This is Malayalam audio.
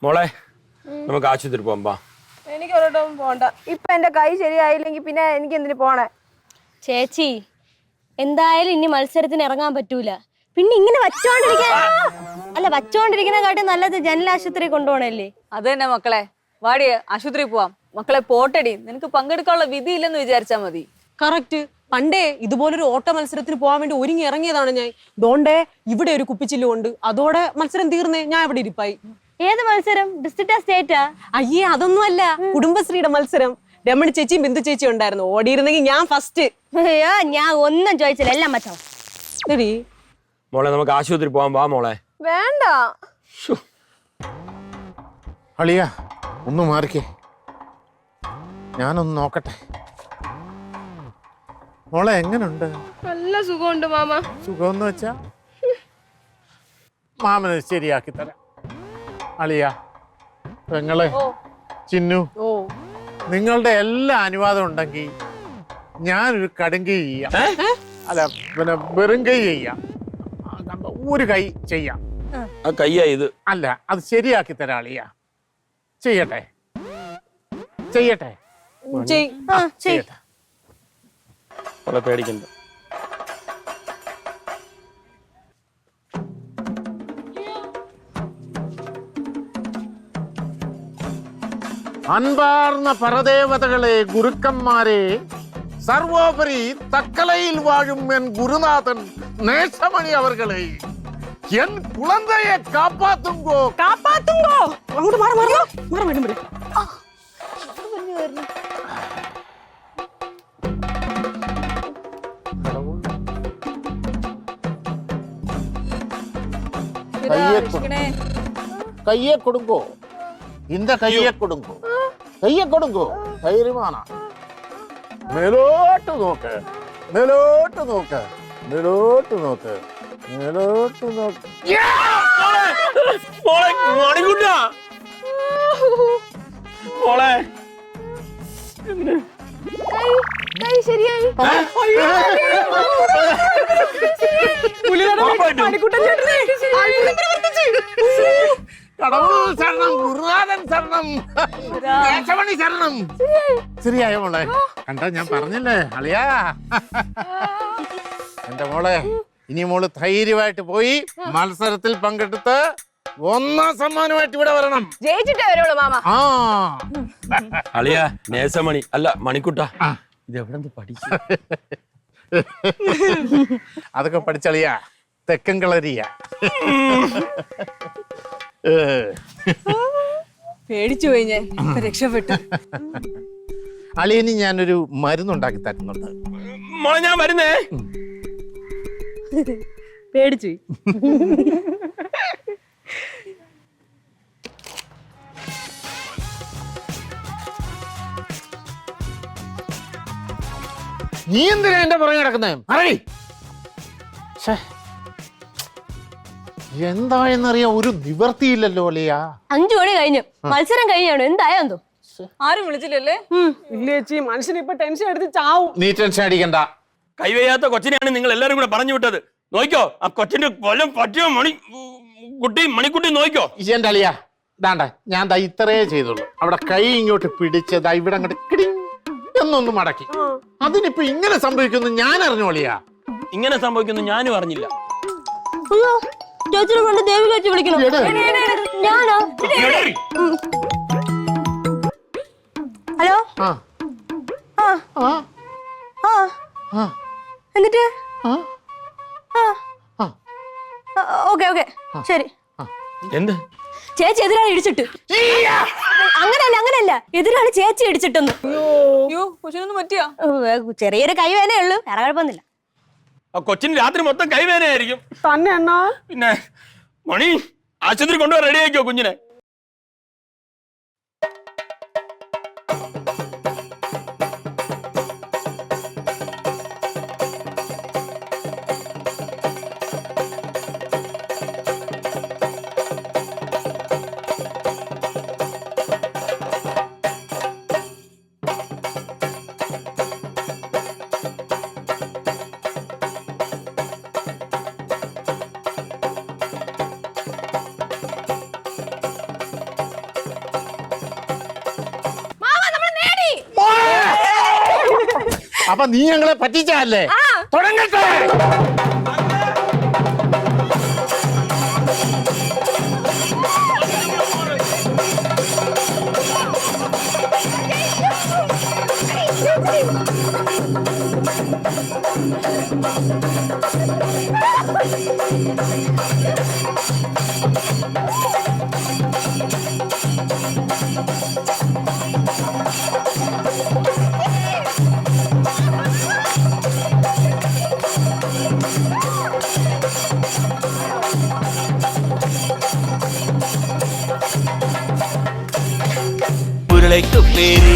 മോളെ നമുക്ക് ആശുപത്രി പോകാം. എനിക്ക് ഒരിടവും പോണ്ട. ഇപ്പൊ എന്റെ കൈ ശരിയായില്ലെങ്കിൽ പിന്നെ എനിക്ക് എന്തിനു പോണേ? ചേച്ചി എന്തായാലും ഇനി മത്സരത്തിന് ഇറങ്ങാൻ പറ്റൂല. പിന്നെ ഇങ്ങനെ വച്ചോണ്ടിരിക്കുന്ന കാട്ടി നല്ലത് ജനലാശുപത്രി കൊണ്ടുപോകണല്ലേ. അത് തന്നെ മക്കളെ, വാടി ആശുപത്രി പോവാം. മക്കളെ പോട്ടടി, നിനക്ക് പങ്കെടുക്കാനുള്ള വിധി ഇല്ലെന്ന് വിചാരിച്ചാ മതി. കറക്റ്റ്. പണ്ടേ ഇതുപോലൊരു ഓട്ട മത്സരത്തിന് പോകാൻ വേണ്ടി ഒരുങ്ങി ഇറങ്ങിയതാണ് ഞാൻ. ദോണ്ടേ ഇവിടെ ഒരു കുപ്പിച്ചില്ലുണ്ട്. അതോടെ മത്സരം തീർന്നേ, ഞാൻ ഇവിടെ ഇരിപ്പായി. ഏത് മത്സരം? ഡിസ്ട്രിക്റ്റാ സ്റ്റേറ്റാ? അയ്യേ അതൊന്നും അല്ല, കുടുംബശ്രീയുടെ മത്സരം. രമണി ചേച്ചിയും ബിന്ദു ചേച്ചിയും ഉണ്ടായിരുന്നു. ഓടിയിരുന്നെങ്കിൽ ഞാൻ ഫസ്റ്റ്. അയ്യോ ഞാൻ ഒന്നും ചോദിച്ചില്ല, എല്ലാം മച്ചോ. ശരി മോളെ നമുക്ക് ആശുപത്രി പോകാൻ വാ മോളെ. വേണ്ട. അളിയ ഒന്ന് മാറിക്കേ, ഞാനൊന്ന് നോക്കട്ടെ. മോളെ എങ്ങനുണ്ട്? നല്ല സുഖമുണ്ട് മാമ. സുഖമെന്ന് വെച്ചാ മാമന് ശരിയാക്കി തരാം. അളിയ, പെങ്ങളെ, ചിന്നു, നിങ്ങളുടെ എല്ലാ അനുവാദം ഉണ്ടെങ്കിൽ ഞാനൊരു കടുങ്കൈ ചെയ്യാം. അല്ല പിന്നെ വെറും കൈ ചെയ്യാം. ഒരു കൈ ചെയ്യാം. കയ്യാ ഇത്? അല്ല, അത് ശരിയാക്കി തരാം അളിയ. ചെയ്യട്ടെ ചെയ്യട്ടെ ചെയ്യട്ടെ. മോളെ പേടിക്കണ്ട. അൻപാർന്ന പരദേവതകളെ, ഗുരുക്കന്മാരെ, സർവോപരി തക്കലയിൽ വാഴും എൻ ഗുരുനാഥൻ നേശമണി അവർകളെ, എൻ കുളന്തയെ കാപ്പാത്തുങ്കോ. അങ്ങോട്ട് മാറി മാറി മാറി വേണ്ടും വരും. கையே கொடுங்கோ, இந்த கையை கொடுங்கோ, கையை கொடுங்கോ. ധൈര്യമാണ്. മേലോട്ട് നോക്ക്, മേലോട്ട് നോക്ക്, മേലോട്ട് നോക്ക്, മേലോട്ട് നോക്ക്. മോളെ മണിക്കുട്ടാ, മോളെ കൈ ശരിയായി. കടവുൾ ശരണം, ഗുരുനാഥൻ ശരണം, നേശമണി ശരണം. ശരിയായ മോളെ? കണ്ട, ഞാൻ പറഞ്ഞില്ലേ അളിയാ. എന്റെ മോളെ, ഇനി മോള് ധൈര്യമായിട്ട് പോയി മത്സരത്തിൽ പങ്കെടുത്ത് ഒന്നാം സമ്മാനമായിട്ട് ഇവിടെ വരണം. ജയിച്ചിട്ടേ വരുള്ളൂ മാമ. ആ അളിയ നേസമണി അല്ല മണിക്കുട്ട, ഇത് എവിടെ പഠിച്ചു? അതൊക്കെ പഠിച്ചളിയാ, തെക്കൻ കളരിയ. പേടിച്ചു പോയി ഞാൻ, രക്ഷപ്പെട്ടു. അളിയനി ഞാനൊരു മരുന്നുണ്ടാക്കി തരുന്നുണ്ട്. മോളെ ഞാൻ വരുന്നേ. പേടിച്ചു. നീ എന്തിനാ എന്റെ പുറകെ കിടക്കുന്നേ? എന്തായെന്നറിയാ, ഒരു നിവർത്തിയില്ലല്ലോ അളിയാ. 5 മണി കഴിഞ്ഞു, മത്സരം കഴിഞ്ഞാണ്. എന്തായോ ആരും വിളിച്ചില്ലല്ലേ? ഇല്ല ചേച്ചി, മനുഷ്യന് ഇപ്പൊ ടെൻഷൻ എടുത്ത് ചാവും. നീ ടെൻഷൻ അടിക്കണ്ട. കൈവയ്യാത്ത കൊച്ചിനെയാണ് നിങ്ങൾ എല്ലാരും കൂടെ പറഞ്ഞു വിട്ടത്. നോക്കിക്കോ, ആ കൊച്ചിന്റെ കൊല്ലം പറ്റിയോ മണിക്കുട്ടി നോക്കിക്കോ. എന്റെ അളിയാ, ദാണ്ട ഞാൻ ദാ ഇത്രേ ചെയ്തുള്ളൂ. അവിടെ കൈ ഇങ്ങോട്ട് പിടിച്ച് ദാ ഇവിടെ അങ്ങോട്ട് കിടിങ് എന്നൊന്ന് മടക്കി. അതിനിപ്പോ ഇങ്ങനെ സംഭവിക്കുന്നു ഞാൻ അറിഞ്ഞു അളിയാ. ഇങ്ങനെ സംഭവിക്കുന്നു ഞാനും അറിഞ്ഞില്ല. അയ്യോ, ചേച്ചിനെ കൊണ്ട് ദേവിക വെച്ച് വിളിക്കണം. ഞാനോ? ഹലോ. എന്നിട്ട് ഓക്കെ ശരി. എന്ത്? ചേച്ചി എതിരാളി ഇടിച്ചിട്ട്. അങ്ങനല്ല, എതിരാളി ചേച്ചി ഇടിച്ചിട്ടൊന്നും. അയ്യോ, കൊച്ചിനൊന്നും പറ്റിയാ? ചെറിയൊരു കൈവേനേ ഉള്ളൂ, വേറെ കുഴപ്പമൊന്നുമില്ല. ആ കൊച്ചിന് രാത്രി മൊത്തം കൈവേനയായിരിക്കും. തന്നെ അണ്ണാ. പിന്നെ മണി ആശുപത്രി കൊണ്ടുപോയി റെഡി ആക്കിയോ കുഞ്ഞിനെ. അപ്പൊ നീ ഞങ്ങളെ പറ്റിച്ചല്ലേ? തുടങ്ങട്ടെ. ഉരുളയ്ക്ക് പേര്